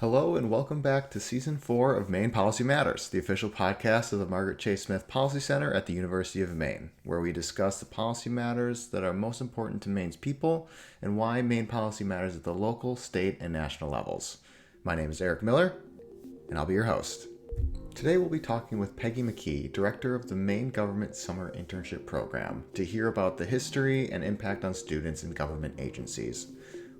Hello and welcome back to Season 4 of Maine Policy Matters, the official podcast of the Margaret Chase Smith Policy Center at the University of Maine, where we discuss the policy matters that are most important to Maine's people and why Maine policy matters at the local, state, and national levels. My name is Eric Miller, and I'll be your host. Today we'll be talking with Peggy McKee, Director of the Maine Government Summer Internship Program, to hear about the history and impact on students in government agencies.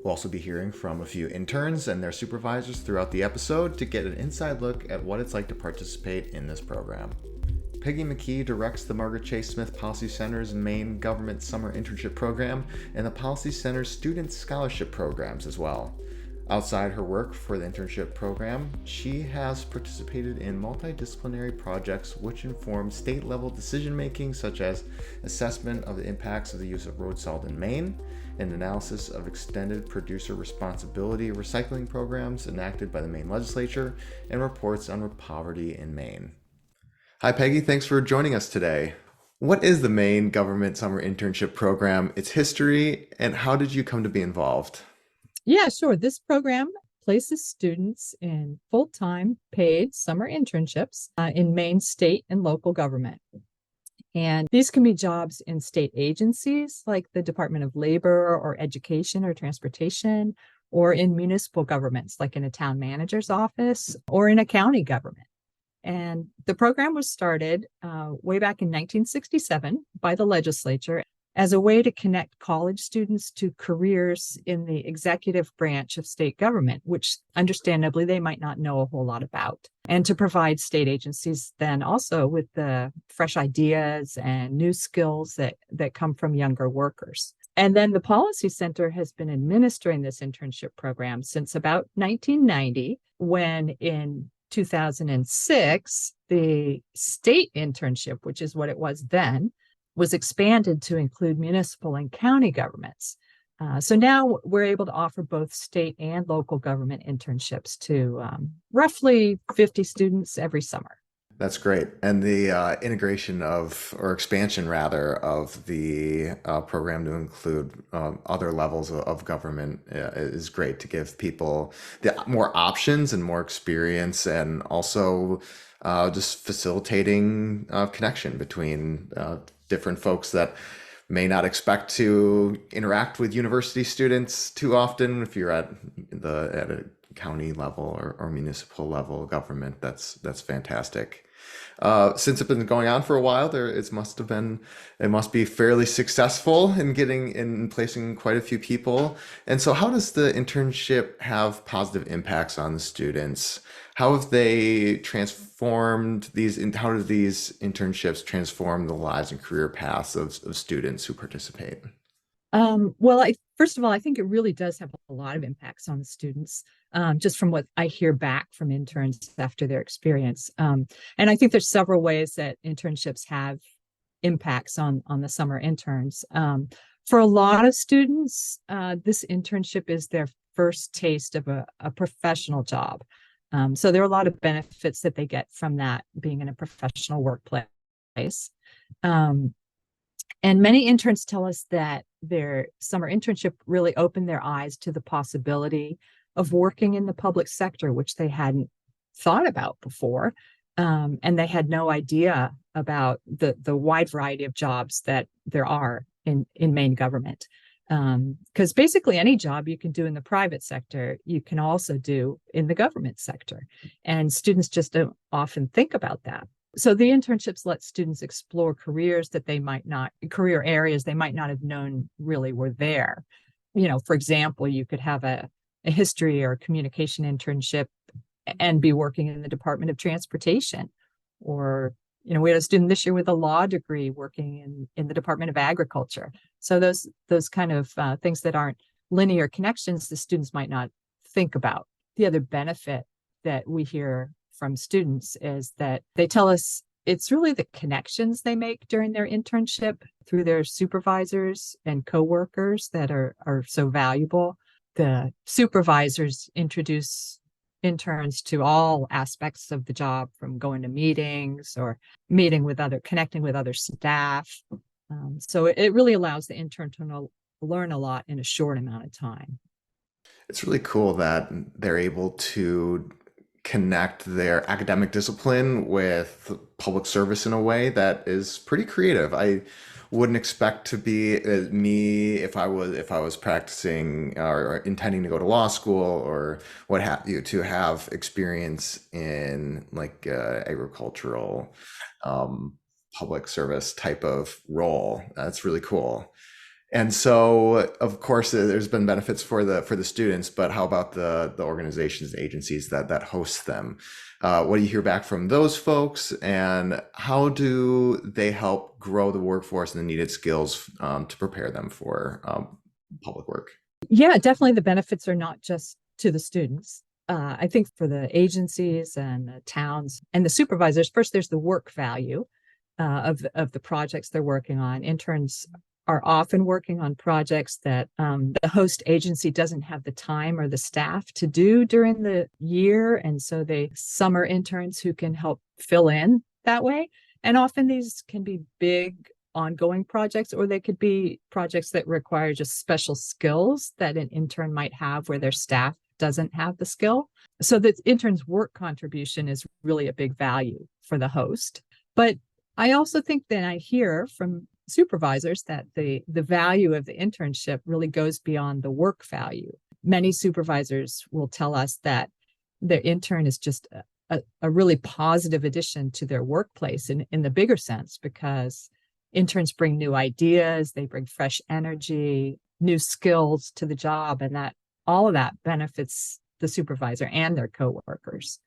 We'll also be hearing from a few interns and their supervisors throughout the episode to get an inside look at what it's like to participate in this program. Peggy McKee directs the Margaret Chase Smith Policy Center's Maine Government Summer Internship Program and the Policy Center's Student Scholarship Programs as well. Outside her work for the internship program, she has participated in multidisciplinary projects which inform state-level decision-making, such as assessment of the impacts of the use of road salt in Maine, and analysis of extended producer responsibility recycling programs enacted by the Maine legislature, and reports on poverty in Maine. Hi, Peggy. Thanks for joining us today. What is the Maine Government Summer Internship Program, its history, and how did you come to be involved? Yeah, sure. This program places students in full-time paid summer internships in Maine state and local government. And these can be jobs in state agencies like the Department of Labor or Education or Transportation, or in municipal governments like in a town manager's office or in a county government. And the program was started way back in 1967 by the legislature as a way to connect college students to careers in the executive branch of state government, which understandably they might not know a whole lot about, and to provide state agencies then also with the fresh ideas and new skills that come from younger workers. And then the Policy Center has been administering this internship program since about 1990, when in 2006, the state internship, which is what it was then, was expanded to include municipal and county governments. So now we're able to offer both state and local government internships to roughly 50 students every summer. That's great. And the integration of, or expansion rather, of the program to include other levels of government is great to give people more options and more experience, and also just facilitating connection between different folks that may not expect to interact with university students too often. If you're at a county level or municipal level government, that's fantastic. Since it's been going on for a while, it must be fairly successful in placing quite a few people. And so how does the internship have positive impacts on the students? How have they transformed how do these internships transform the lives and career paths of students who participate? First of all, I think it really does have a lot of impacts on the students, just from what I hear back from interns after their experience. And I think there's several ways that internships have impacts on the summer interns. For a lot of students, this internship is their first taste of a professional job. So there are a lot of benefits that they get from that, being in a professional workplace. And many interns tell us that their summer internship really opened their eyes to the possibility of working in the public sector, which they hadn't thought about before. And they had no idea about the wide variety of jobs that there are in Maine government. Because basically any job you can do in the private sector, you can also do in the government sector. And students just don't often think about that. So the internships let students explore career areas they might not have known really were there. For example, you could have a history or communication internship and be working in the Department of Transportation. Or, we had a student this year with a law degree working in the Department of Agriculture. So those kind of things that aren't linear connections, the students might not think about. The other benefit that we hear from students is that they tell us it's really the connections they make during their internship through their supervisors and coworkers that are so valuable. The supervisors introduce interns to all aspects of the job, from going to meetings or connecting with other staff. So it really allows the intern to learn a lot in a short amount of time. It's really cool that they're able to connect their academic discipline with public service in a way that is pretty creative. I wouldn't expect to be me if I was practicing or intending to go to law school or what have you, to have experience in like agricultural um, public service type of role. That's really cool. And so, of course, there's been benefits for the students, but how about the organizations, the agencies that host them? What do you hear back from those folks, and how do they help grow the workforce and the needed skills to prepare them for public work? Yeah, definitely the benefits are not just to the students. I think for the agencies and the towns and the supervisors, first there's the work value of the projects they're working on. Interns are often working on projects that the host agency doesn't have the time or the staff to do during the year. And so they summer interns who can help fill in that way. And often these can be big ongoing projects, or they could be projects that require just special skills that an intern might have where their staff doesn't have the skill. So the intern's work contribution is really a big value for the host. But I also think that I hear from supervisors that the value of the internship really goes beyond the work value. Many supervisors will tell us that their intern is just a really positive addition to their workplace in the bigger sense, because interns bring new ideas, they bring fresh energy, new skills to the job, and that all of that benefits the supervisor and their coworkers.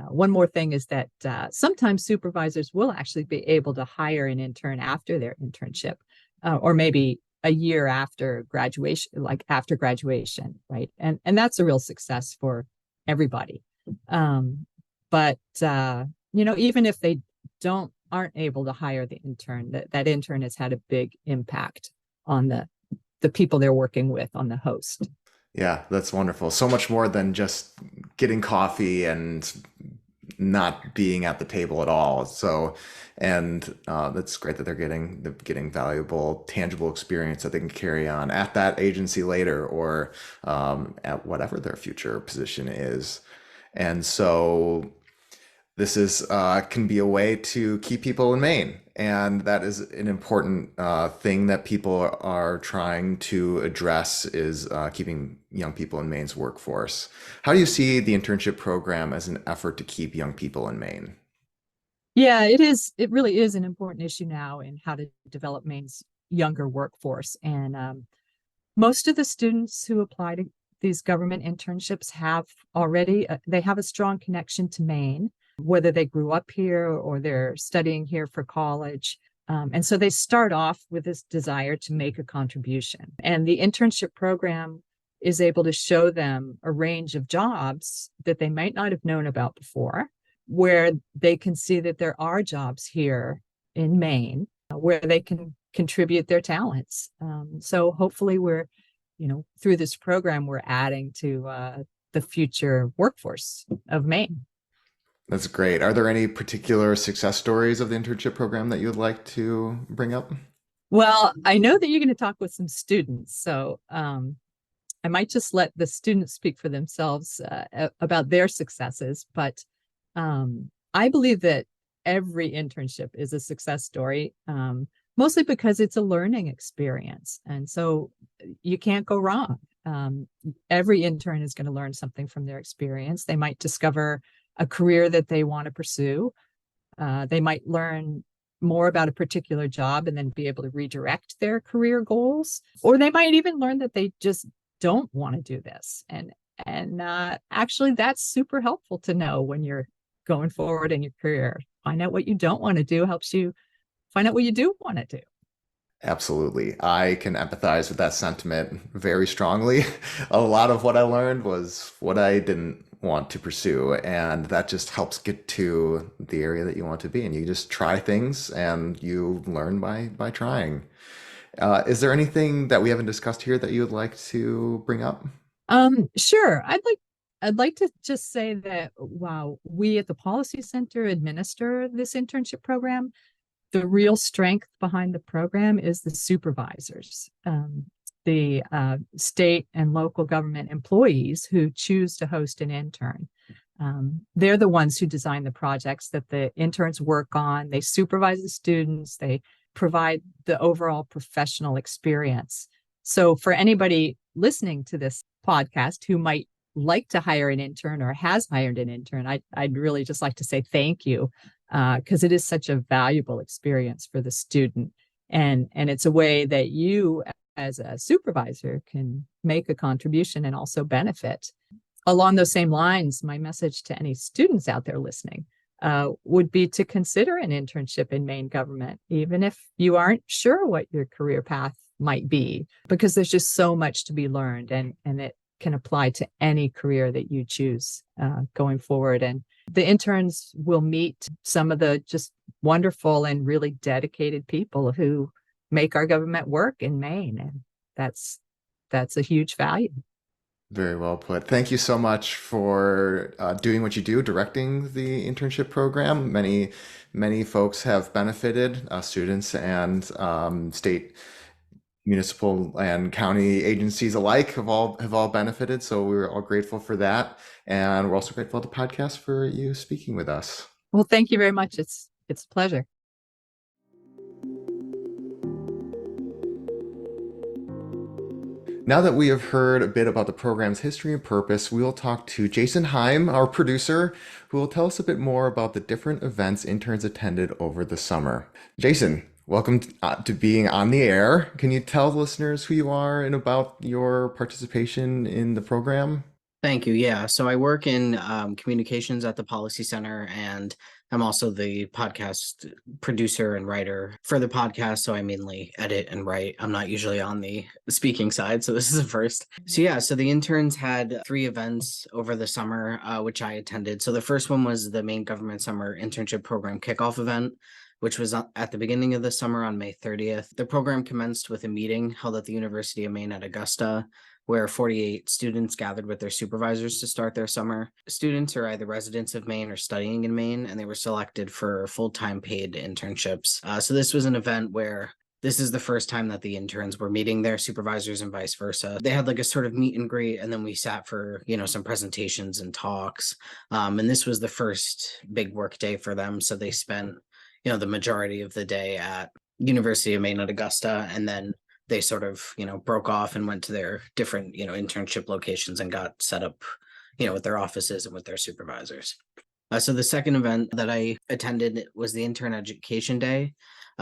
One more thing is that sometimes supervisors will actually be able to hire an intern after their internship, or maybe a year after graduation, like after graduation, right? And that's a real success for everybody. But even if they aren't able to hire the intern, that intern has had a big impact on the people they're working with, on the host. Yeah, that's wonderful. So much more than just getting coffee and not being at the table at all. So, and that's great that they're getting valuable, tangible experience that they can carry on at that agency later or at whatever their future position is. And so this is can be a way to keep people in Maine, and that is an important thing that people are trying to address is keeping young people in Maine's workforce. How do you see the internship program as an effort to keep young people in Maine? Yeah, it is. It really is an important issue now in how to develop Maine's younger workforce. And most of the students who apply to these government internships have already, they have a strong connection to Maine, whether they grew up here or they're studying here for college. And so they start off with this desire to make a contribution. And the internship program is able to show them a range of jobs that they might not have known about before, where they can see that there are jobs here in Maine where they can contribute their talents. So hopefully through this program, we're adding to the future workforce of Maine. That's great. Are there any particular success stories of the internship program that you would like to bring up? Well, I know that you're going to talk with some students, so I might just let the students speak for themselves about their successes. But I believe that every internship is a success story, mostly because it's a learning experience. And so you can't go wrong. Every intern is going to learn something from their experience. They might discover a career that they want to pursue. They might learn more about a particular job and then be able to redirect their career goals. Or they might even learn that they just don't want to do this. And actually, that's super helpful to know when you're going forward in your career. Find out what you don't want to do helps you find out what you do want to do. Absolutely. I can empathize with that sentiment very strongly. A lot of what I learned was what I didn't want to pursue, and that just helps get to the area that you want to be. And you just try things and you learn by trying. Is there anything that we haven't discussed here that you would like to bring up? Sure. I'd like to just say that while we at the Policy Center administer this internship program, the real strength behind the program is the supervisors. the state and local government employees who choose to host an intern. They're the ones who design the projects that the interns work on. They supervise the students. They provide the overall professional experience. So for anybody listening to this podcast who might like to hire an intern or has hired an intern, I'd really just like to say thank you, because it is such a valuable experience for the student. And it's a way that you as a supervisor can make a contribution and also benefit. Along those same lines, my message to any students out there listening would be to consider an internship in Maine government, even if you aren't sure what your career path might be, because there's just so much to be learned, and it can apply to any career that you choose going forward. And the interns will meet some of the just wonderful and really dedicated people who make our government work in Maine. And that's a huge value. Very well put. Thank you so much for doing what you do, directing the internship program. Many folks have benefited, students and state, municipal, and county agencies alike have all benefited. So we're all grateful for that, and we're also grateful to the podcast for you speaking with us. Well, thank you very much. It's a pleasure. Now that we have heard a bit about the program's history and purpose, we will talk to Jason Heim, our producer, who will tell us a bit more about the different events interns attended over the summer. Jason, welcome to being on the air. Can you tell the listeners who you are and about your participation in the program? Thank you. Yeah. So I work in communications at the Policy Center, and I'm also the podcast producer and writer for the podcast. So I mainly edit and write. I'm not usually on the speaking side. So this is a first. So yeah, so the interns had 3 events over the summer, which I attended. So the first one was the Maine Government Summer Internship Program Kickoff event, which was at the beginning of the summer on May 30th. The program commenced with a meeting held at the University of Maine at Augusta, where 48 students gathered with their supervisors to start their summer. Students are either residents of Maine or studying in Maine, and they were selected for full-time paid internships. So this was an event where this is the first time that the interns were meeting their supervisors and vice versa. They had like a sort of meet and greet, and then we sat for, some presentations and talks. And this was the first big work day for them. So they spent, the majority of the day at University of Maine at Augusta, and then they sort of, broke off and went to their different, internship locations and got set up, with their offices and with their supervisors. So the second event that I attended was the Intern Education Day.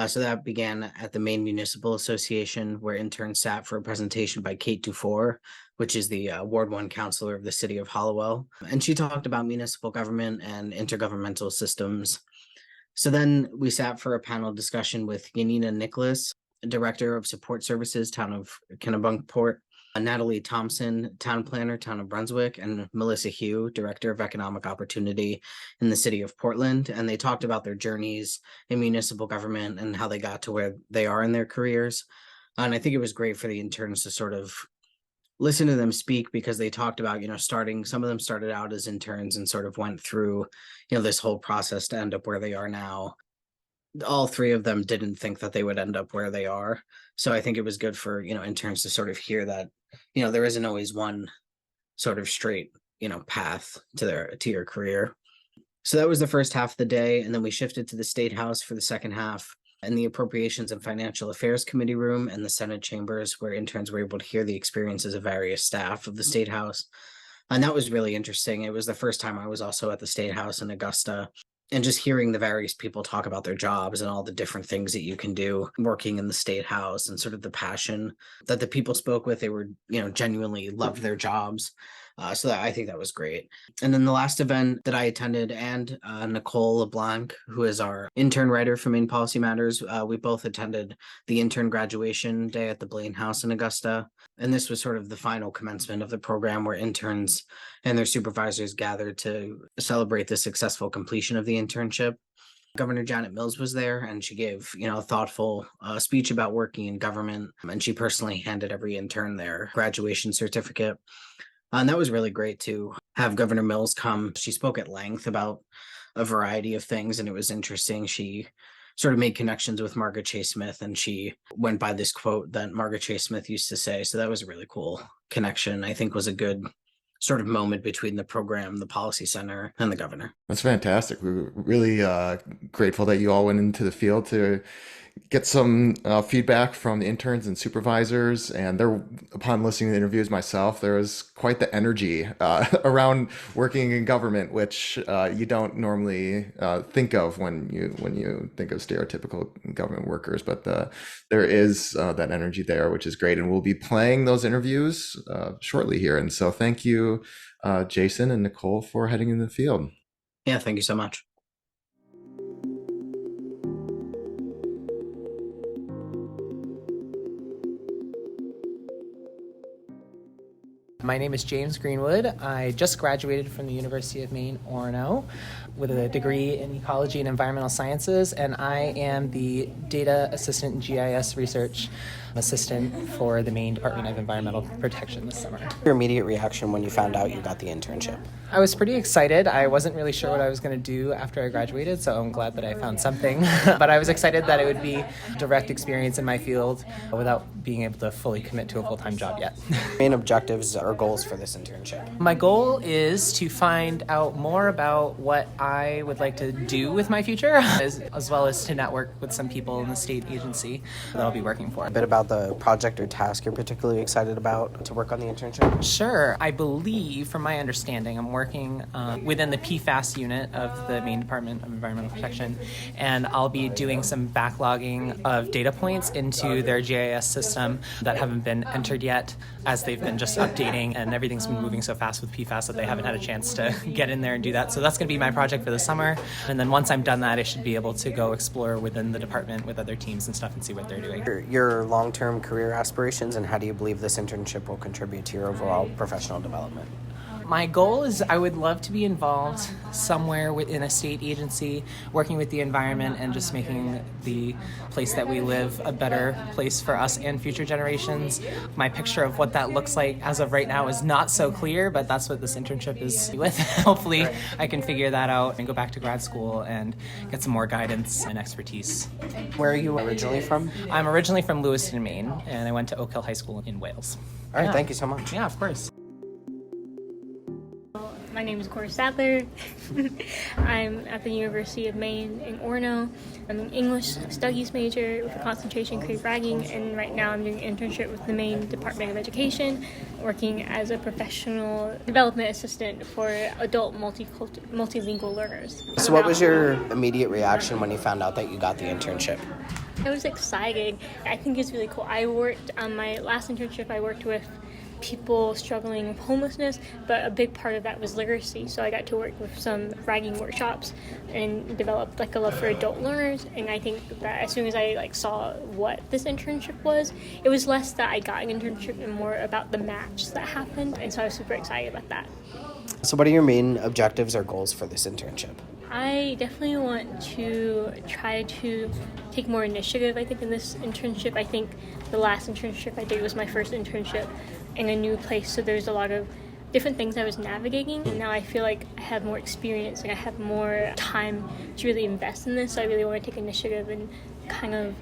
So that began at the Maine Municipal Association, where interns sat for a presentation by Kate Dufour, which is the Ward 1 counselor of the city of Hallowell. And she talked about municipal government and intergovernmental systems. So then we sat for a panel discussion with Yanina Nicholas, Director of Support Services, Town of Kennebunkport, Natalie Thompson, Town Planner, Town of Brunswick, and Melissa Hugh, Director of Economic Opportunity in the City of Portland. And they talked about their journeys in municipal government and how they got to where they are in their careers. And I think it was great for the interns to sort of listen to them speak, because they talked about, some of them started out as interns and sort of went through, this whole process to end up where they are now. All 3 of them didn't think that they would end up where they are. So I think it was good for, interns to sort of hear that, there isn't always one sort of straight, path to your career. So that was the first half of the day. And then we shifted to the State House for the second half, and the Appropriations and Financial Affairs Committee room and the Senate chambers, where interns were able to hear the experiences of various staff of the State House. And that was really interesting. It was the first time I was also at the State House in Augusta, and just hearing the various people talk about their jobs and all the different things that you can do working in the State House, and sort of the passion that the people spoke with. They were, genuinely loved their jobs. So I think that was great. And then the last event that I attended, and Nicole LeBlanc, who is our intern writer for Maine Policy Matters, we both attended the intern graduation day at the Blaine House in Augusta. And this was sort of the final commencement of the program, where interns and their supervisors gathered to celebrate the successful completion of the internship. Governor Janet Mills was there, and she gave, a thoughtful speech about working in government, and she personally handed every intern their graduation certificate. And that was really great to have Governor Mills come. She spoke at length about a variety of things, and it was interesting. She sort of made connections with Margaret Chase Smith, and she went by this quote that Margaret Chase Smith used to say. So that was a really cool connection. I think was a good sort of moment between the program, the policy center, and the governor. That's fantastic. We're really grateful that you all went into the field to get some feedback from the interns and supervisors. And upon listening to the interviews myself, there was quite the energy around working in government, which you don't normally think of when you think of stereotypical government workers. But there is that energy there, which is great. And we'll be playing those interviews shortly here. And so thank you, Jason and Nicole, for heading in the field. Yeah, thank you so much. My name is James Greenwood. I just graduated from the University of Maine, Orono, with a degree in ecology and environmental sciences, and I am the data assistant and GIS research assistant for the Maine Department of Environmental Protection this summer. Your immediate reaction when you found out you got the internship? I was pretty excited. I wasn't really sure what I was going to do after I graduated, so I'm glad that I found something. But I was excited that it would be direct experience in my field without being able to fully commit to a full-time job yet. Main objectives or goals for this internship? My goal is to find out more about what I would like to do with my future, as well as to network with some people in the state agency that I'll be working for. A bit about the project or task you're particularly excited about to work on the internship? Sure. I believe, from my understanding, I'm working within the PFAS unit of the Maine Department of Environmental Protection, and I'll be doing some backlogging of data points into their GIS system that haven't been entered yet, as they've been just updating, and everything's been moving so fast with PFAS that they haven't had a chance to get in there and do that. So that's going to be my project for the summer, and then once I'm done that, I should be able to go explore within the department with other teams and stuff and see what they're doing. Your long-term career aspirations, and how do you believe this internship will contribute to your overall professional development? My goal is I would love to be involved somewhere within a state agency, working with the environment and just making the place that we live a better place for us and future generations. My picture of what that looks like as of right now is not so clear, but that's what this internship is with. Hopefully I can figure that out and go back to grad school and get some more guidance and expertise. Where are you originally from? I'm originally from Lewiston, Maine, and I went to Oak Hill High School in Wales. All right, Thank you so much. Yeah, of course. My name is Corey Sadler. I'm at the University of Maine in Orono. I'm an English studies major with a concentration in creative writing, and right now I'm doing an internship with the Maine Department of Education, working as a professional development assistant for adult multilingual learners. So what was your immediate reaction when you found out that you got the internship? I was excited. I think it's really cool. I worked on my last internship, I worked with people struggling with homelessness, but a big part of that was literacy. So I got to work with some writing workshops and developed a love for adult learners. And I think that as soon as I saw what this internship was, it was less that I got an internship and more about the match that happened. And so I was super excited about that. So what are your main objectives or goals for this internship? I definitely want to try to take more initiative, I think, in this internship. I think the last internship I did was my first internship in a new place, so there's a lot of different things I was navigating, and now I feel like I have more experience and I have more time to really invest in this, so I really want to take initiative and kind of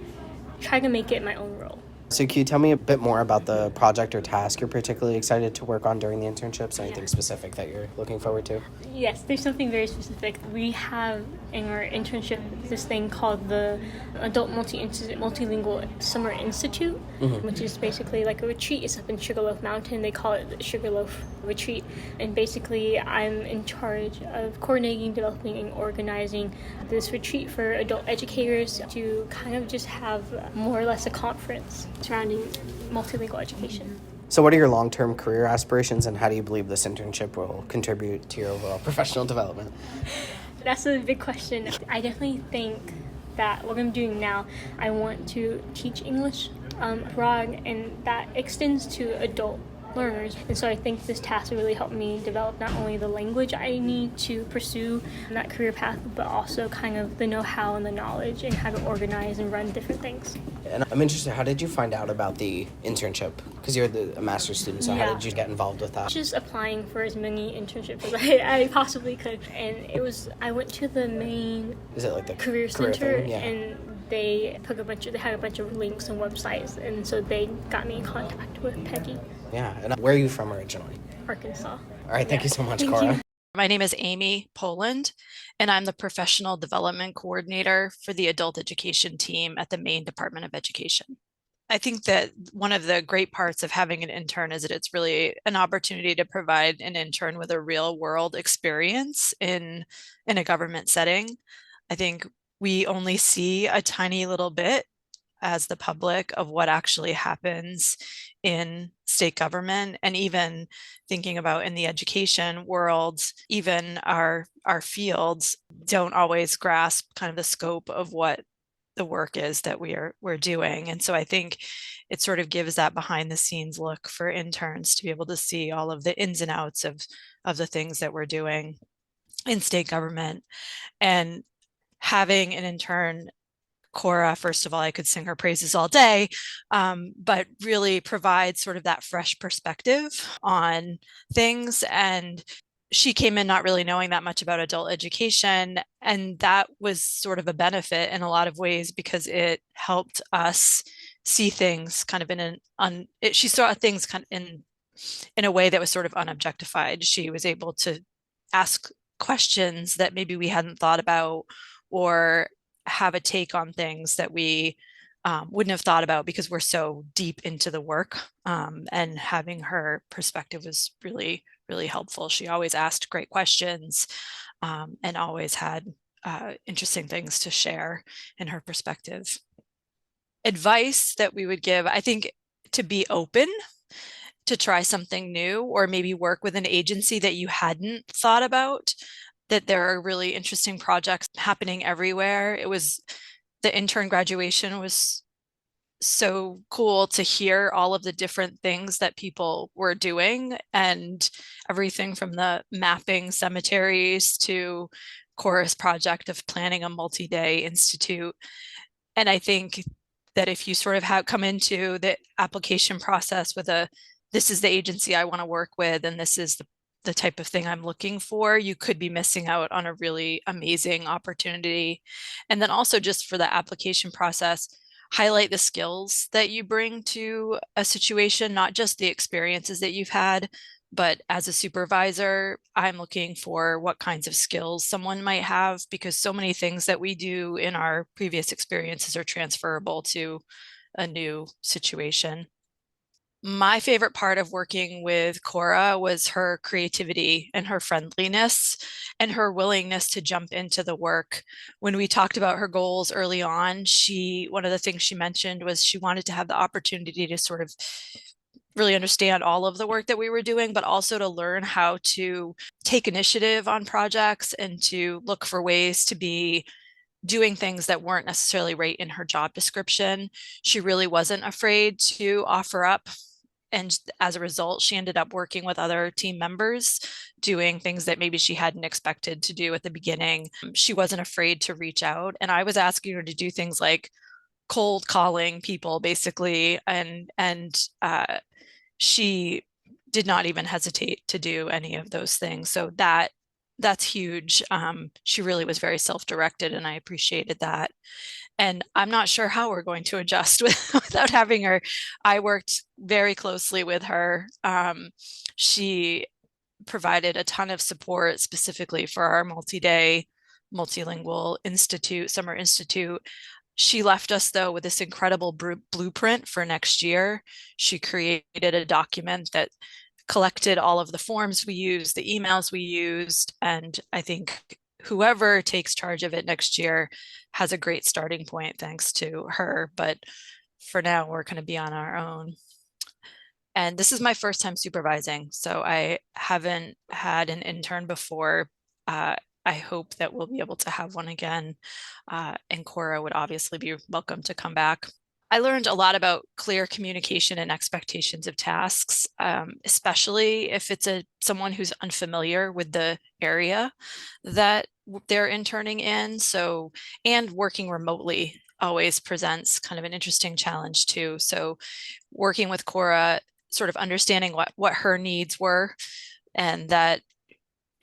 try to make it my own role. So can you tell me a bit more about the project or task you're particularly excited to work on during the internships? Anything specific that you're looking forward to? Yes, there's something very specific. We have in our internship this thing called the Adult Multilingual Summer Institute, which is basically like a retreat. It's up in Sugarloaf Mountain. They call it the Sugarloaf Retreat. And basically I'm in charge of coordinating, developing, and organizing this retreat for adult educators to kind of just have more or less a conference surrounding multilingual education. So what are your long-term career aspirations, and how do you believe this internship will contribute to your overall professional development? That's a big question. I definitely think that what I'm doing now, I want to teach English abroad, and that extends to adult learners. And so I think this task will really help me develop not only the language I need to pursue that career path, but also kind of the know-how and the knowledge and how to organize and run different things. And I'm interested, how did you find out about the internship? Because you're a master's student, so how did you get involved with that? Just applying for as many internships as I possibly could. And I went to the Maine Is it like the Career Center, thing? Yeah. and they had a bunch of links and websites, and so they got me in contact with Peggy. Yeah. And where are you from originally? Arkansas. All right. Thank you so much, Thank Cora. you. My name is Amy Poland, and I'm the Professional Development Coordinator for the Adult Education team at the Maine Department of Education. I think that one of the great parts of having an intern is that it's really an opportunity to provide an intern with a real world experience in a government setting. I think we only see a tiny little bit as the public of what actually happens in state government, and even thinking about in the education world, even our fields don't always grasp kind of the scope of what the work is that we're doing. And so I think it sort of gives that behind the scenes look for interns to be able to see all of the ins and outs of the things that we're doing in state government. And having an intern, Cora, first of all, I could sing her praises all day, but really provides sort of that fresh perspective on things. And she came in not really knowing that much about adult education, and that was sort of a benefit in a lot of ways because it helped us see things kind of she saw things kind of in a way that was sort of unobjectified. She was able to ask questions that maybe we hadn't thought about, or have a take on things that we wouldn't have thought about because we're so deep into the work. And having her perspective was really, really helpful. She always asked great questions and always had interesting things to share in her perspective. Advice that we would give, I think, to be open to try something new, or maybe work with an agency that you hadn't thought about, that there are really interesting projects happening everywhere. The intern graduation was so cool to hear all of the different things that people were doing, and everything from the mapping cemeteries to Cora's project of planning a multi-day institute. And I think that if you sort of come into the application process with this is the agency I want to work with, and this is the type of thing I'm looking for, you could be missing out on a really amazing opportunity. And then also, just for the application process, highlight the skills that you bring to a situation, not just the experiences that you've had, but as a supervisor, I'm looking for what kinds of skills someone might have, because so many things that we do in our previous experiences are transferable to a new situation. My favorite part of working with Cora was her creativity and her friendliness and her willingness to jump into the work. When we talked about her goals early on, one of the things she mentioned was she wanted to have the opportunity to sort of really understand all of the work that we were doing, but also to learn how to take initiative on projects and to look for ways to be doing things that weren't necessarily right in her job description. She really wasn't afraid to offer up. And as a result, she ended up working with other team members, doing things that maybe she hadn't expected to do at the beginning. She wasn't afraid to reach out. And I was asking her to do things like cold calling people, basically. And she did not even hesitate to do any of those things. So that's huge. She really was very self-directed, and I appreciated that. And I'm not sure how we're going to adjust without having her. I worked very closely with her. She provided a ton of support specifically for our multi-day multilingual summer institute. She left us, though, with this incredible blueprint for next year. She created a document that collected all of the forms we used, the emails we used, and I think whoever takes charge of it next year has a great starting point thanks to her. But for now, we're going to be on our own. And this is my first time supervising, so I haven't had an intern before. I hope that we'll be able to have one again. And Cora would obviously be welcome to come back. I learned a lot about clear communication and expectations of tasks, especially if it's someone who's unfamiliar with the area that they're interning in. And working remotely always presents kind of an interesting challenge too. So working with Cora, sort of understanding what her needs were, and that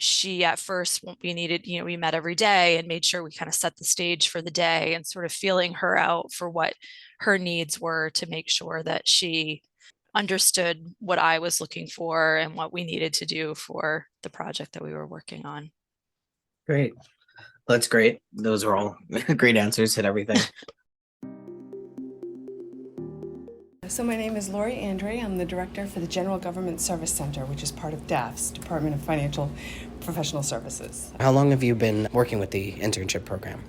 she at first, we needed, we met every day and made sure we kind of set the stage for the day and sort of feeling her out for what her needs were to make sure that she understood what I was looking for and what we needed to do for the project that we were working on. Great. That's great. Those are all great answers, hit everything. So my name is Lori Andre. I'm the director for the General Government Service Center, which is part of DAF's, Department of Financial Professional Services. How long have you been working with the internship program?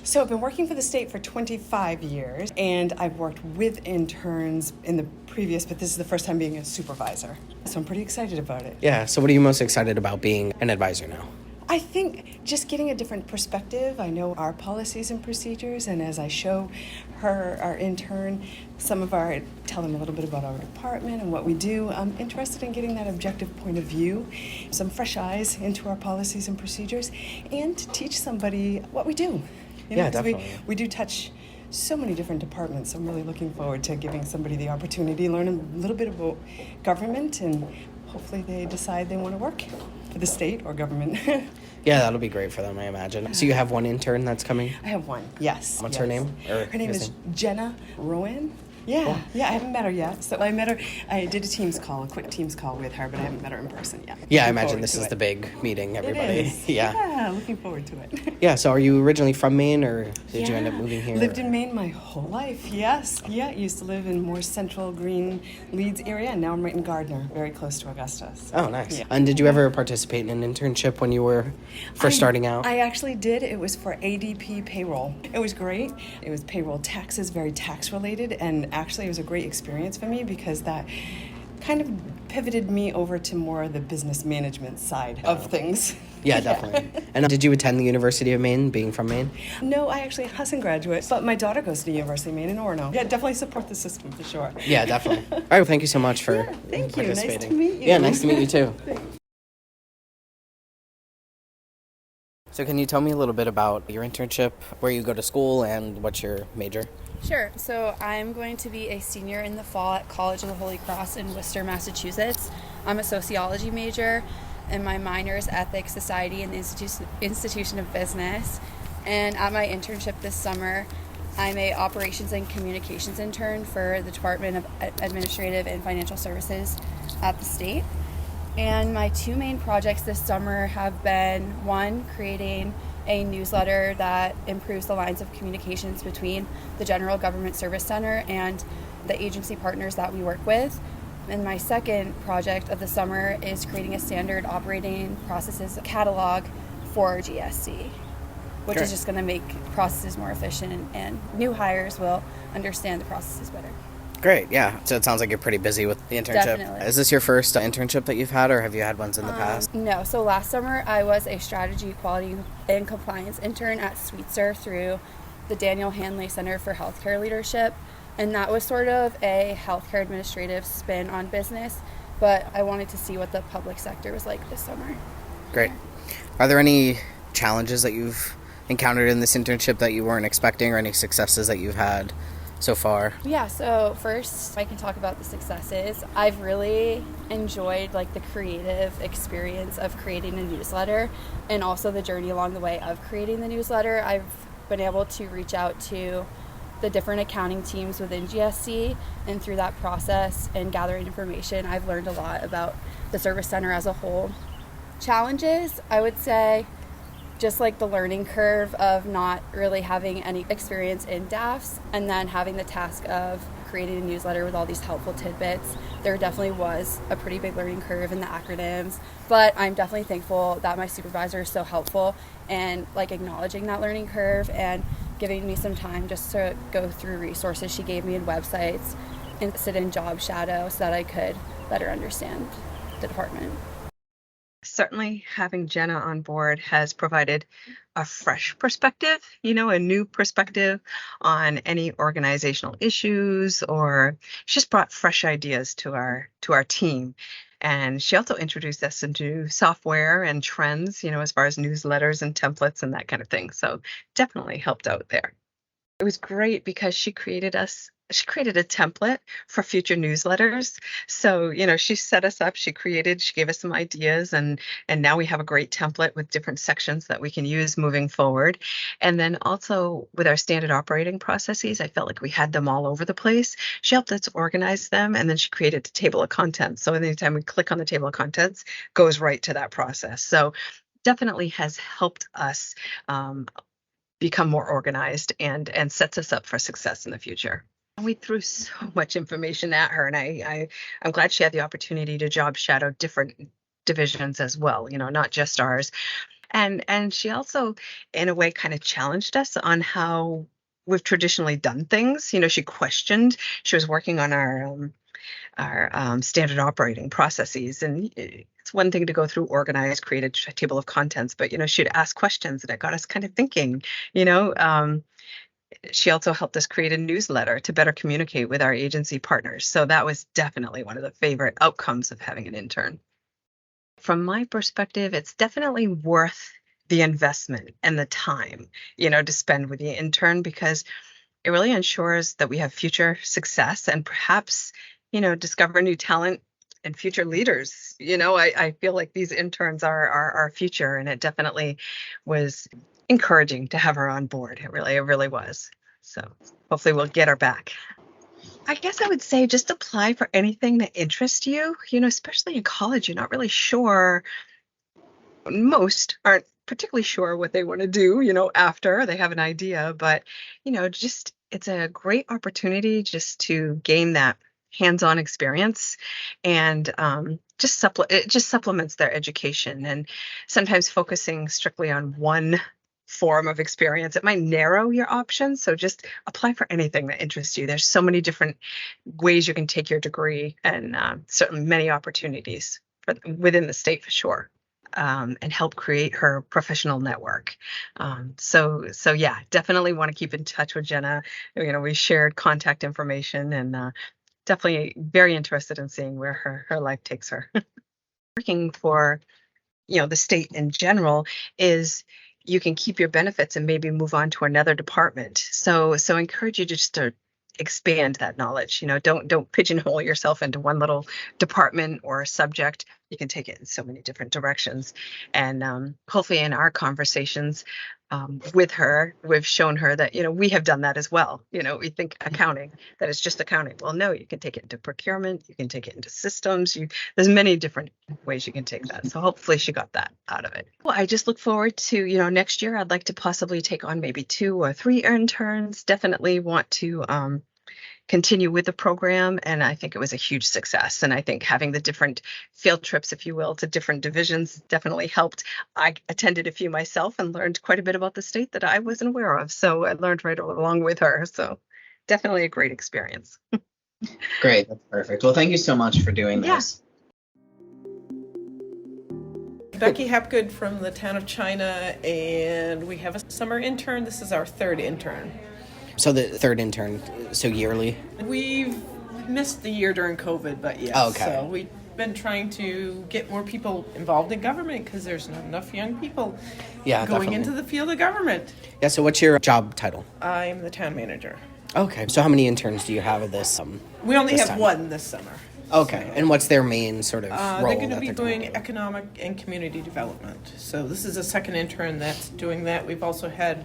So I've been working for the state for 25 years, and I've worked with interns in the previous, but this is the first time being a supervisor. So I'm pretty excited about it. Yeah, so what are you most excited about being an advisor now? I think just getting a different perspective. I know our policies and procedures, and as I show her, our intern, tell them a little bit about our department and what we do, I'm interested in getting that objective point of view, some fresh eyes into our policies and procedures, and to teach somebody what we do. Yeah, definitely. We do touch so many different departments. I'm really looking forward to giving somebody the opportunity to learn a little bit about government, and hopefully they decide they want to work for the state or government. Yeah, that'll be great for them, I imagine. So you have one intern that's coming? I have one, yes. What's her name? Her name is Jenna Rowan. Yeah, Cool. yeah, I haven't met her yet. So I met her, I did a quick Teams call with her, but I haven't met her in person yet. Yeah, I Looking imagine forward this to is it. the big meeting, everybody. It is. Yeah, looking forward to it. Yeah, so are you originally from Maine, or did you end up moving here? Lived in Maine my whole life, yes. Yeah, used to live in more central Green Leeds area, and now I'm right in Gardner, very close to Augusta. So, Oh, nice. yeah. And did you ever participate in an internship when you were first starting out? I actually did. It was for ADP payroll. It was great. It was payroll taxes, very tax related, and actually it was a great experience for me because that kind of pivoted me over to more of the business management side of things. Yeah, definitely. And did you attend the University of Maine, being from Maine? No, I actually Husson graduate, but my daughter goes to the University of Maine in Orono. Yeah, definitely support the system for sure. Yeah, definitely. All right, well, thank you so much for thank you. Nice to participating. meet you. Yeah, nice to meet you too. So can you tell me a little bit about your internship, where you go to school, and what's your major? Sure. So I'm going to be a senior in the fall at College of the Holy Cross in Worcester, Massachusetts. I'm a sociology major, and my minor is ethics, society, and the institution of business. And at my internship this summer, I'm a operations and communications intern for the Department of Administrative and Financial Services at the state. And my two main projects this summer have been, one, creating a newsletter that improves the lines of communications between the General Government Service Center and the agency partners that we work with. And my second project of the summer is creating a standard operating processes catalog for GSC, which is just going to make processes more efficient, and new hires will understand the processes better. Great, yeah. So it sounds like you're pretty busy with the internship. Definitely. Is this your first internship that you've had, or have you had ones in the past? No, so last summer I was a strategy, quality, and compliance intern at Sweetser through the Daniel Hanley Center for Healthcare Leadership, and that was sort of a healthcare administrative spin on business, but I wanted to see what the public sector was like this summer. Great. Are there any challenges that you've encountered in this internship that you weren't expecting, or any successes that you've had so far? Yeah, so first I can talk about the successes. I've really enjoyed the creative experience of creating a newsletter, and also the journey along the way of creating the newsletter. I've been able to reach out to the different accounting teams within GSC, and through that process and gathering information, I've learned a lot about the service center as a whole. Challenges, I would say, just the learning curve of not really having any experience in DAFs, and then having the task of creating a newsletter with all these helpful tidbits. There definitely was a pretty big learning curve in the acronyms, but I'm definitely thankful that my supervisor is so helpful and acknowledging that learning curve and giving me some time just to go through resources she gave me in websites and sit in job shadow so that I could better understand the department. Certainly having Jenna on board has provided a fresh perspective, a new perspective on any organizational issues, or she just brought fresh ideas to our team. And she also introduced us into software and trends, as far as newsletters and templates and that kind of thing. So definitely helped out there. It was great because she created us she created a template for future newsletters. So, she set us up, she gave us some ideas, and now we have a great template with different sections that we can use moving forward. And then also with our standard operating processes, I felt like we had them all over the place. She helped us organize them, and then she created a table of contents. So anytime we click on the table of contents, goes right to that process. So definitely has helped us become more organized and sets us up for success in the future. We threw so much information at her, and I'm glad she had the opportunity to job shadow different divisions as well, not just ours. And she also, in a way, kind of challenged us on how we've traditionally done things. She questioned. She was working on our standard operating processes, and it's one thing to go through, organize, create a table of contents, but she'd ask questions, and it got us kind of thinking. She also helped us create a newsletter to better communicate with our agency partners. So that was definitely one of the favorite outcomes of having an intern. From my perspective, it's definitely worth the investment and the time, to spend with the intern, because it really ensures that we have future success and perhaps, discover new talent and future leaders. I feel like these interns are our future, and it definitely was encouraging to have her on board. It really was. So hopefully we'll get her back. I guess I would say just apply for anything that interests you, especially in college. You're not really sure. Most aren't particularly sure what they want to do, after they have an idea, but, just it's a great opportunity just to gain that hands-on experience, and it just supplements their education. And sometimes focusing strictly on one form of experience, it might narrow your options. So just apply for anything that interests you. There's so many different ways you can take your degree, and certainly many opportunities within the state for sure, and help create her professional network. So yeah, definitely want to keep in touch with Jenna. We shared contact information, and definitely very interested in seeing where her life takes her. Working for, the state in general is you can keep your benefits and maybe move on to another department. So encourage you just to expand that knowledge. Don't pigeonhole yourself into one little department or subject. You can take it in so many different directions. And hopefully in our conversations with her, we've shown her that, we have done that as well. We think accounting, that it's just accounting. Well, no, you can take it into procurement. You can take it into systems. There's many different ways you can take that. So hopefully she got that out of it. Well, I just look forward to, next year, I'd like to possibly take on maybe 2 or 3 interns. Definitely want to continue with the program, and I think it was a huge success. And I think having the different field trips, if you will, to different divisions definitely helped. I attended a few myself and learned quite a bit about the state that I wasn't aware of. So I learned right along with her. So definitely a great experience. Great. That's perfect. Well, thank you so much for doing this. Becky Hapgood from the town of China, and we have a summer intern. This is our 3rd intern. So the 3rd intern, so yearly? We've missed the year during COVID, but yes. Oh, okay. So we've been trying to get more people involved in government because there's not enough young people going definitely into the field of government. Yeah, so what's your job title? I'm the town manager. Okay, so how many interns do you have at this? We only have time? 1 this summer. Okay, and what's their main sort of role? They're going to be doing economic and community development. So this is a 2nd intern that's doing that. We've also had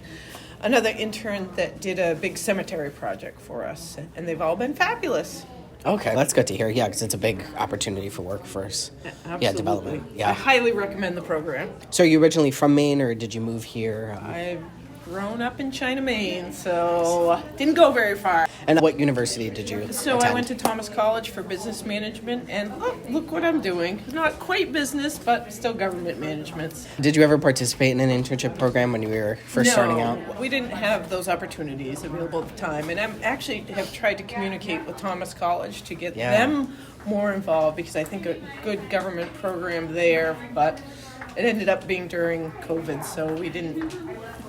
another intern that did a big cemetery project for us, and they've all been fabulous. Okay, that's good to hear. Yeah, because it's a big opportunity for workforce. Absolutely. Yeah, development. Yeah. I highly recommend the program. So are you originally from Maine, or did you move here? I've grown up in China, Maine, so didn't go very far. And what university did you attend? I went to Thomas College for business management, and look what I'm doing. Not quite business, but still government management. Did you ever participate in an internship program when you were first starting out? No, we didn't have those opportunities available at the time, and I actually have tried to communicate with Thomas College to get them more involved, because I think a good government program there, but it ended up being during COVID, so we didn't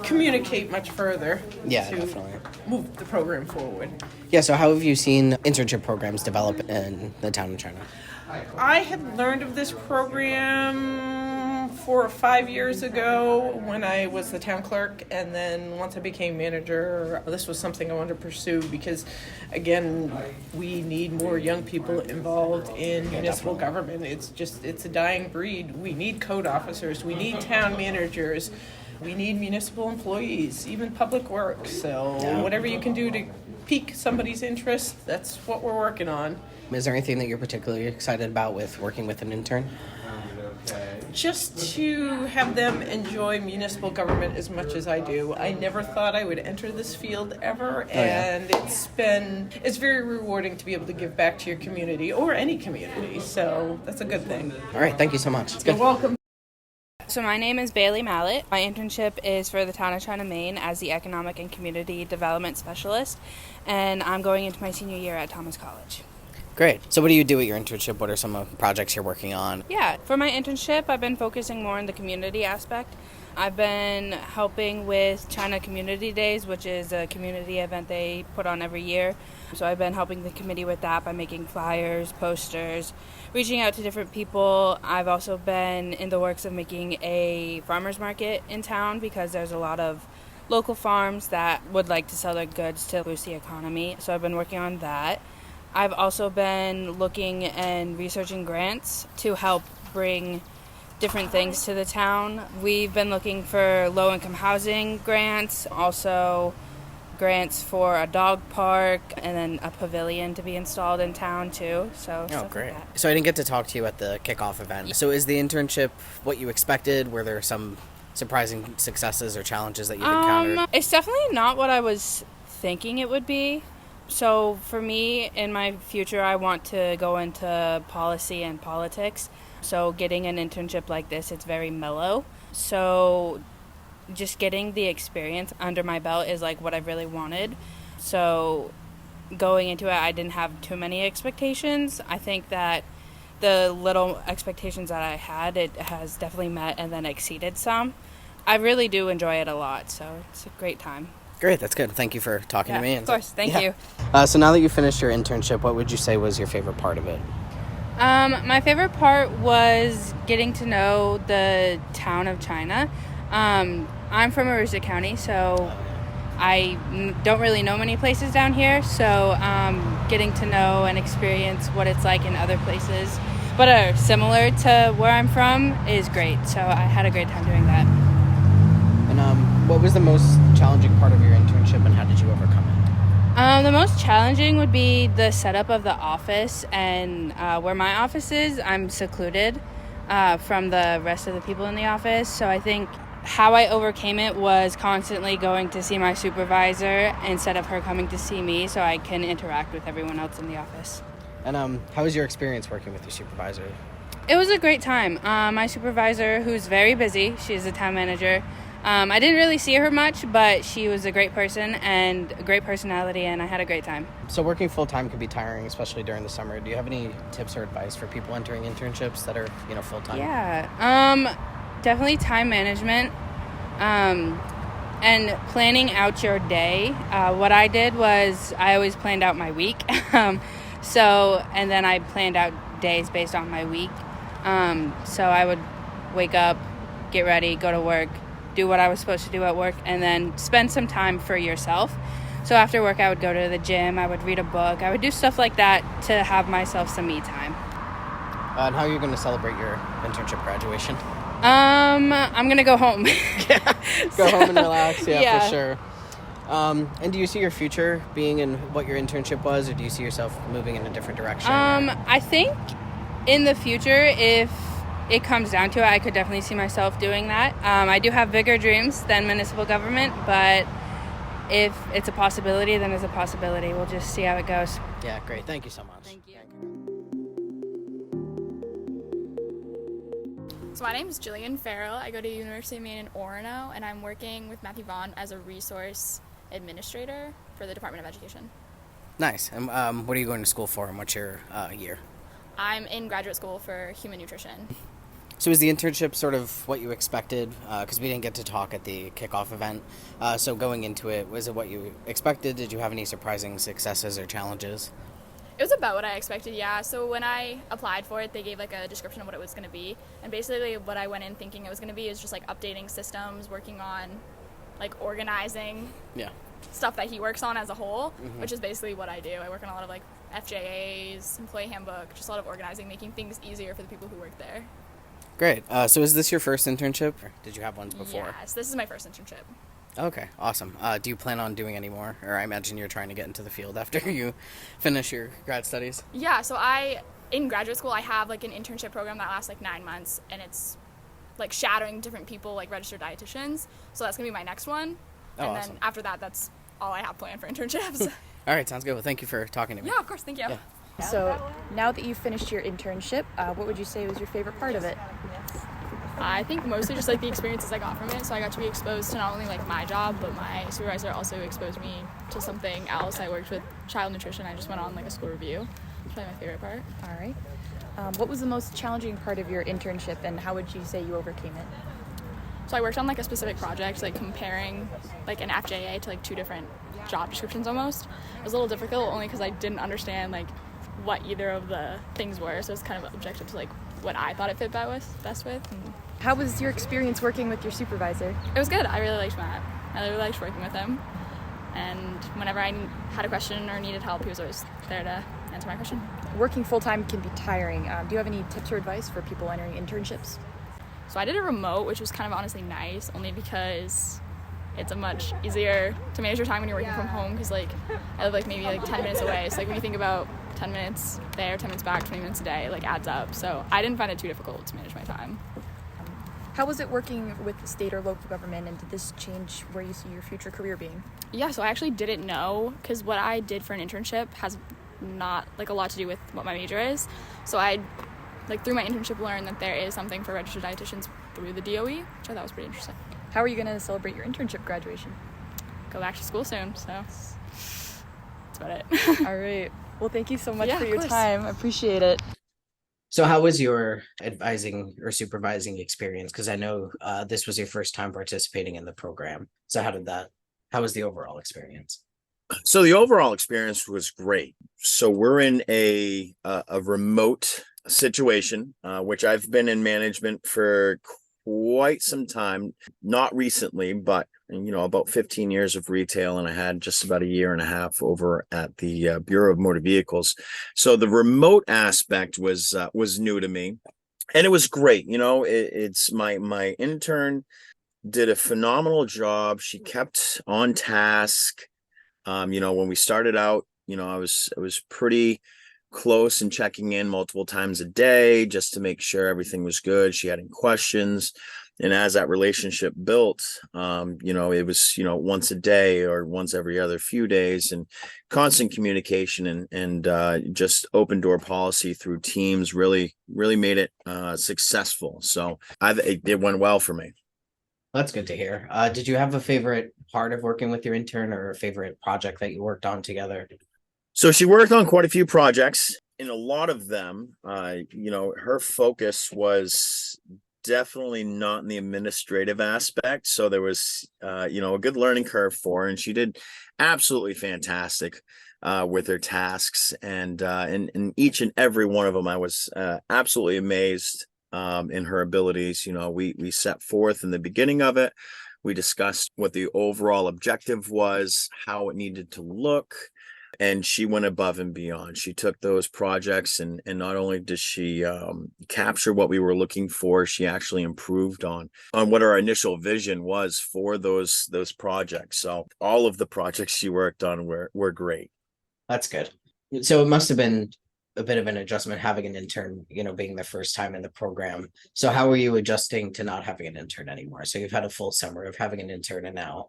communicate much further to move the program forward. Yeah, so how have you seen internship programs develop in the town of China? I had learned of this program 4 or 5 years ago when I was the town clerk, and then once I became manager, this was something I wanted to pursue because, again, we need more young people involved in municipal government. It's a dying breed. We need code officers, we need town managers, we need municipal employees, even public works. So whatever you can do to pique somebody's interest, that's what we're working on. Is there anything that you're particularly excited about with working with an intern? Just to have them enjoy municipal government as much as I do. I never thought I would enter this field ever, and it's very rewarding to be able to give back to your community or any community. So that's a good thing. All right, thank you so much. You're welcome. So my name is Bailey Mallett. My internship is for the town of China, Maine as the Economic and Community Development Specialist, and I'm going into my senior year at Thomas College. Great. So what do you do at your internship? What are some of the projects you're working on? Yeah, for my internship, I've been focusing more on the community aspect. I've been helping with China Community Days, which is a community event they put on every year. So I've been helping the committee with that by making flyers, posters, reaching out to different people. I've also been in the works of making a farmers market in town because there's a lot of local farms that would like to sell their goods to boost the economy. So I've been working on that. I've also been looking and researching grants to help bring different things to the town. We've been looking for low-income housing grants, also grants for a dog park, and then a pavilion to be installed in town too. So great. Like that. So I didn't get to talk to you at the kickoff event. So is the internship what you expected? Were there some surprising successes or challenges that you've encountered? It's definitely not what I was thinking it would be. So for me, in my future, I want to go into policy and politics. So getting an internship like this, it's very mellow. So just getting the experience under my belt is like what I really wanted. So going into it, I didn't have too many expectations. I think that the little expectations that I had, it has definitely met and then exceeded some. I really do enjoy it a lot, so it's a great time. Great, that's good. Thank you for talking to me. Of course, thank you. So now that you finished your internship, what would you say was your favorite part of it? My favorite part was getting to know the town of China. I'm from Aroostook County, so I don't really know many places down here, so getting to know and experience what it's like in other places, but are similar to where I'm from is great, so I had a great time doing that. And what was the most challenging part of your internship, and how did you overcome it? The most challenging would be the setup of the office, and where my office is, I'm secluded from the rest of the people in the office, so I think how I overcame it was constantly going to see my supervisor instead of her coming to see me so I can interact with everyone else in the office. And how was your experience working with your supervisor? It was a great time. My supervisor, who's very busy, she's the town manager. I didn't really see her much, but she was a great person and a great personality, and I had a great time. So working full-time can be tiring, especially during the summer. Do you have any tips or advice for people entering internships that are, full-time? Yeah, definitely time management and planning out your day. What I did was I always planned out my week. And then I planned out days based on my week. So I would wake up, get ready, go to work, do what I was supposed to do at work, and then spend some time for yourself. So after work, I would go to the gym, I would read a book, I would do stuff like that to have myself some me time. And how are you going to celebrate your internship graduation? I'm going to go home. Go home and relax, yeah. For sure. And do you see your future being in what your internship was, or do you see yourself moving in a different direction? I think in the future, if it comes down to it, I could definitely see myself doing that. I do have bigger dreams than municipal government, but if it's a possibility, then it's a possibility. We'll just see how it goes. Yeah, great. Thank you so much. Thank you. So my name is Jillian Farrell. I go to University of Maine in Orono, and I'm working with Matthew Vaughn as a resource administrator for the Department of Education. Nice. And what are you going to school for, and what's your year? I'm in graduate school for human nutrition. So is the internship sort of what you expected? Because we didn't get to talk at the kickoff event. So going into it, was it what you expected? Did you have any surprising successes or challenges? It was about what I expected, yeah. So when I applied for it, they gave like a description of what it was going to be. And basically what I went in thinking it was going to be is just like updating systems, working on like organizing stuff that he works on as a whole, which is basically what I do. I work on a lot of like FJAs, employee handbook, just a lot of organizing, making things easier for the people who work there. Great. So is this your first internship, or did you have ones before? Yes, this is my first internship. Okay, awesome. Do you plan on doing any more? Or I imagine you're trying to get into the field after you finish your grad studies. Yeah, so in graduate school, I have like an internship program that lasts like 9 months, and it's like shadowing different people, like registered dietitians. So that's going to be my next one. Oh, and awesome. then after that, that's all I have planned for internships. All right, sounds good. Well, thank you for talking to me. Yeah, of course, thank you. Yeah. So now that you've finished your internship, what would you say was your favorite part of it? I think mostly just like the experiences I got from it. So I got to be exposed to not only like my job, but my supervisor also exposed me to something else. I worked with child nutrition. I just went on like a school review. It's probably my favorite part. All right. What was the most challenging part of your internship, and how would you say you overcame it? So I worked on like a specific project, like comparing like an FJA to like 2 different job descriptions almost. It was a little difficult only because I didn't understand like what either of the things were. So it's kind of objective to like what I thought it fit best with. And how was your experience working with your supervisor? it was good. I really liked Matt. I really liked working with him. And whenever I had a question or needed help, he was always there to answer my question. Working full-time can be tiring. Do you have any tips or advice for people entering internships? So I did a remote, which was kind of honestly nice, only because it's a much easier to manage your time when you're working from home, because like I live like maybe like 10 minutes away. So like when you think about 10 minutes there, 10 minutes back, 20 minutes a day, like adds up. So I didn't find it too difficult to manage my time. How was it working with the state or local government, and did this change where you see your future career being? Yeah, so I actually didn't know, because what I did for an internship has not like a lot to do with what my major is. So I like through my internship learned that there is something for registered dietitians through the DOE, which I thought was pretty interesting. How are you going to celebrate your internship graduation? Go back to school soon, so that's about it. All right. Well, thank you so much Yeah, for of your course. time. I appreciate it. So how was your advising or supervising experience? Because I know this was your first time participating in the program. So how was the overall experience? So the overall experience was great. So we're in a remote situation, which I've been in management for quite some time, not recently, but about 15 years of retail, and I had just about a year and a half over at the Bureau of Motor Vehicles. So the remote aspect was new to me, and it was great. It's my intern did a phenomenal job. She kept on task. When we started out, I was pretty close and checking in multiple times a day just to make sure everything was good. She had any questions. And as that relationship built, it was, once a day or once every other few days, and constant communication and just open door policy through Teams really made it successful. So it went well for me. That's good to hear. Did you have a favorite part of working with your intern, or a favorite project that you worked on together? So she worked on quite a few projects. In a lot of them, her focus was definitely not in the administrative aspect. So there was, a good learning curve for her, and she did absolutely fantastic with her tasks. And in each and every one of them, I was absolutely amazed in her abilities. We set forth in the beginning of it. We discussed what the overall objective was, how it needed to look, and she went above and beyond. She took those projects and not only did she capture what we were looking for, she actually improved on what our initial vision was for those projects. So all of the projects she worked on were great. That's good. So it must have been a bit of an adjustment having an intern, being the first time in the program. So how are you adjusting to not having an intern anymore? So you've had a full summer of having an intern, and now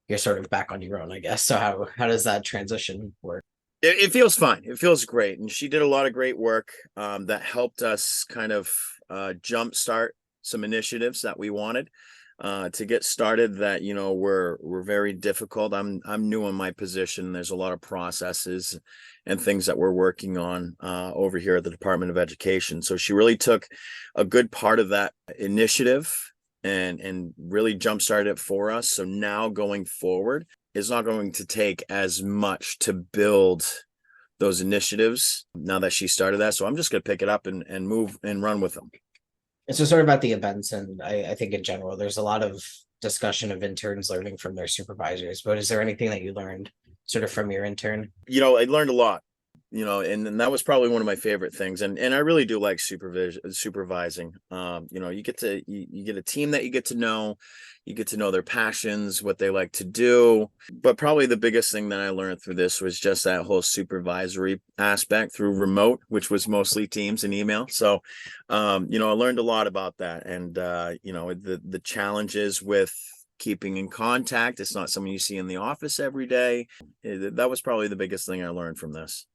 you're sort of back on your own, I guess. So how does that transition work? It feels fine. It feels great. And she did a lot of great work that helped us kind of jumpstart some initiatives that we wanted to get started that, were very difficult. I'm new in my position. There's a lot of processes and things that we're working on over here at the Department of Education. So she really took a good part of that initiative and really jumpstarted it for us. So now going forward, it's not going to take as much to build those initiatives now that she started that. So I'm just going to pick it up and move and run with them. And so sort of about the events, and I think in general, there's a lot of discussion of interns learning from their supervisors, but is there anything that you learned sort of from your intern? I learned a lot, and that was probably one of my favorite things. And I really do like supervising. You get a team that you get to know their passions, what they like to do. But probably the biggest thing that I learned through this was just that whole supervisory aspect through remote, which was mostly Teams and email. So, I learned a lot about that, and the challenges with keeping in contact. It's not someone you see in the office every day. That was probably the biggest thing I learned from this.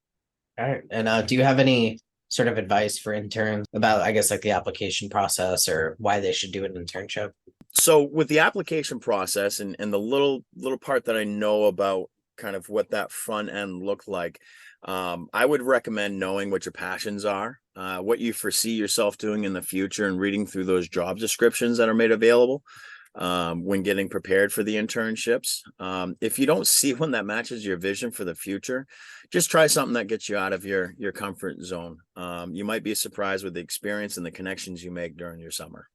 All right. And do you have any sort of advice for interns about, I guess, like the application process or why they should do an internship? So with the application process and the little part that I know about kind of what that front end looked like, I would recommend knowing what your passions are, what you foresee yourself doing in the future, and reading through those job descriptions that are made available when getting prepared for the internships. If you don't see one that matches your vision for the future, just try something that gets you out of your comfort zone. You might be surprised with the experience and the connections you make during your summer.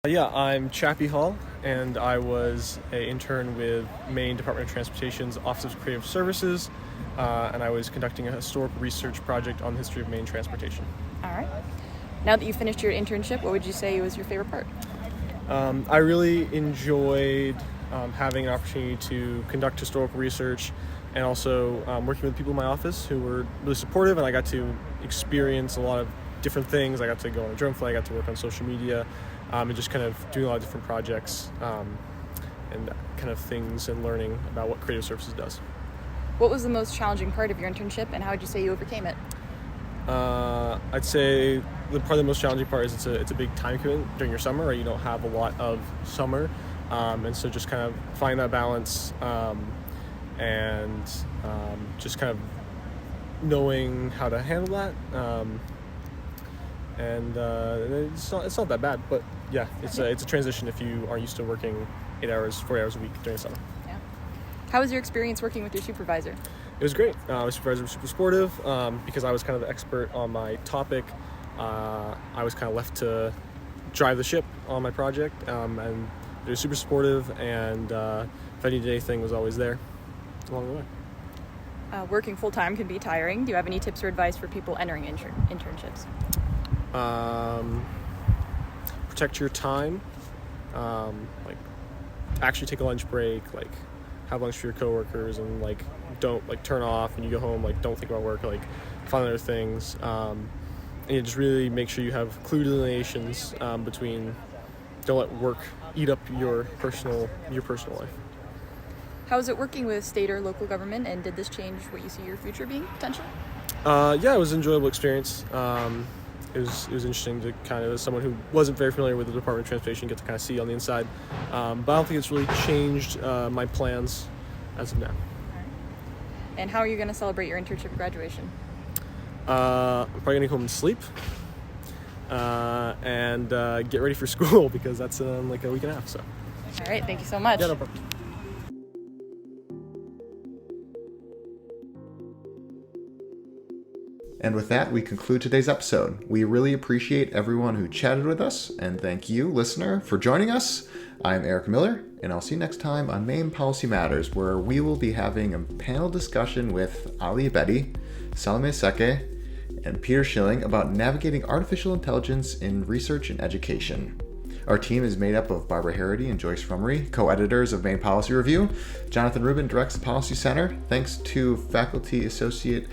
Yeah, I'm Chappie Hall, and I was an intern with Maine Department of Transportation's Office of Creative Services, and I was conducting a historical research project on the history of Maine transportation. All right. Now that you finished your internship, what would you say was your favorite part? I really enjoyed having an opportunity to conduct historical research, and also working with people in my office who were really supportive, and I got to experience a lot of different things. I got to go on a drone flight, I got to work on social media, and just kind of doing a lot of different projects and kind of things, and learning about what creative services does. What was the most challenging part of your internship, and how would you say you overcame it? I'd say probably the most challenging part is it's a big time commitment during your summer, right? You don't have a lot of summer, and so just kind of find that balance, and just kind of knowing how to handle that. And it's not that bad, but yeah, it's a transition if you are used to working 8 hours, 4 hours a week during the summer. Yeah. How was your experience working with your supervisor? It was great. My supervisor was super supportive because I was kind of the expert on my topic. I was kind of left to drive the ship on my project, and they were super supportive, and if I needed anything, was always there along the way. Working full-time can be tiring. Do you have any tips or advice for people entering internships? Protect your time, like actually take a lunch break, like have lunch for your coworkers, and like don't like turn off and you go home, like don't think about work, like find other things, and you just really make sure you have clear delineations between, don't let work eat up your personal life. How is it working with state or local government, and did this change what you see your future being potentially? Yeah, it was an enjoyable experience. It was interesting to kind of, as someone who wasn't very familiar with the Department of Transportation, get to kind of see on the inside. But I don't think it's really changed my plans as of now. And how are you going to celebrate your internship graduation? I'm probably going to go home and sleep, and get ready for school, because that's in like a week and a half. So. All right, thank you so much. Yeah, no problem. And with that, we conclude today's episode. We really appreciate everyone who chatted with us, and thank you, listener, for joining us. I'm Eric Miller, and I'll see you next time on Maine Policy Matters, where we will be having a panel discussion with Ali Abedi, Salome Seke, and Peter Schilling about navigating artificial intelligence in research and education. Our team is made up of Barbara Harity and Joyce Frummery, co-editors of Maine Policy Review. Jonathan Rubin directs the Policy Center. Thanks to Faculty Associate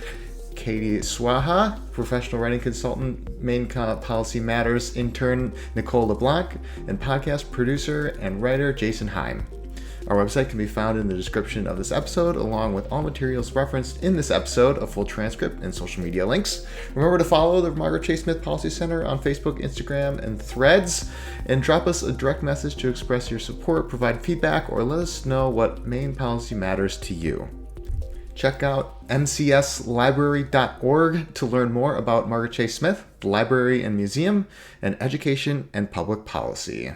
Katie Swaha, professional writing consultant, Maine Policy Matters intern Nicole LeBlanc, and podcast producer and writer Jason Heim. Our website can be found in the description of this episode, along with all materials referenced in this episode, a full transcript, and social media links. Remember to follow the Margaret Chase Smith Policy Center on Facebook, Instagram, and Threads, and drop us a direct message to express your support, provide feedback, or let us know what Maine Policy matters to you. Check out mcslibrary.org to learn more about Margaret Chase Smith, the library and museum, and education and public policy.